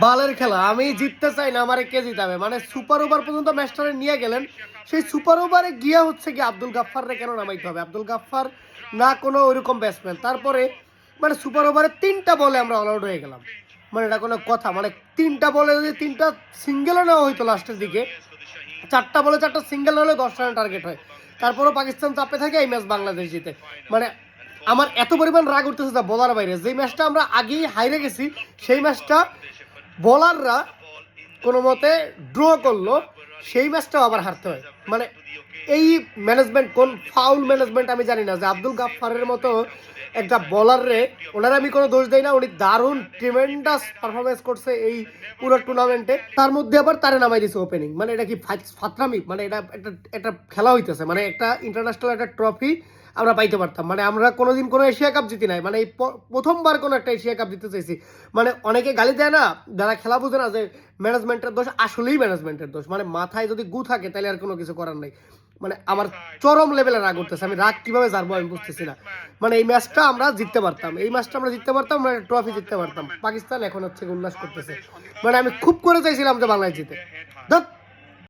বালের খেলা। আমি জিততে চাই না, আমারে কে জিতাবে? মানে সুপার ওভার পর্যন্ত ম্যাচটারে নিয়ে গেলেন, সেই সুপার ওভারে গিয়া হচ্ছে কি আব্দুল গাফফাররে কেন নামাইতে হবে? আব্দুল গাফফার না কোনো ওইরকম ব্যাটসম্যান। তারপরে মানে সুপার ওভারে 3টা বলে আমরা অল আউট হয়ে গেলাম। মানে এটা কোনো কথা? মানে 3টা বলে যদি 3টা সিঙ্গেলও নেওয়া হইতো লাস্টের দিকে, 4টা বলে 4টা সিঙ্গেল হলে 10 রানের টার্গেট হয়। তারপরেও পাকিস্তান চাপে থাকে, এই ম্যাচ বাংলাদেশ জিতে। মানে আমার এত পরিমাণ রাগ উঠতেছে তা বলার বাইরে। যেই ম্যাচটা আমরা আগেই হাইরে গেছি, সেই ম্যাচটা বলাররা কোনো মতে ড্র করলো, সেই ম্যাচটাও আবার হারতে হয়। মানে এই ম্যানেজমেন্ট, কোন ফাউল ম্যানেজমেন্ট আমি জানি না, যে আব্দুল গাফফারের মতো একটা বলাররে, ওনার আমি কোনো দোষ দেই না, উনি দারুণ ট্রিমেন্ডাস পারফরমেন্স করছে এই পুরো টুর্নামেন্টে। তার মধ্যে আবার তারে নামাই দিছে ওপেনিং। মানে এটা কি ফাতরামি? মানে এটা একটা খেলা হইতেছে, মানে একটা ইন্টারন্যাশনাল একটা ট্রফি আমরা পাইতে পারতাম। মানে আমরা কোনোদিন কোনো এশিয়া কাপ জিতি নাই, মানে এই প্রথমবার কোনো একটা এশিয়া কাপ জিততে চাইছি। মানে অনেকে গালি দেয় না যারা খেলা বুঝে না, যে ম্যানেজমেন্টের দোষ। আসলেই ম্যানেজমেন্টের দোষ। মানে মাথায় যদি গু থাকে তাহলে আর কোনো কিছু করার নাই। মানে আমার চরম লেভেলে রাগ করতেছে, আমি রাগ কিভাবে জানবো আমি বুঝতেছি না। মানে এই ম্যাচটা আমরা জিততে পারতাম, এই ম্যাচটা আমরা জিততে পারতাম, আমরা ট্রফি জিততে পারতাম। পাকিস্তান এখন হচ্ছে উল্লাস করতেছে। মানে আমি খুব করে চাইছিলাম যে বাংলাদেশ জিতে।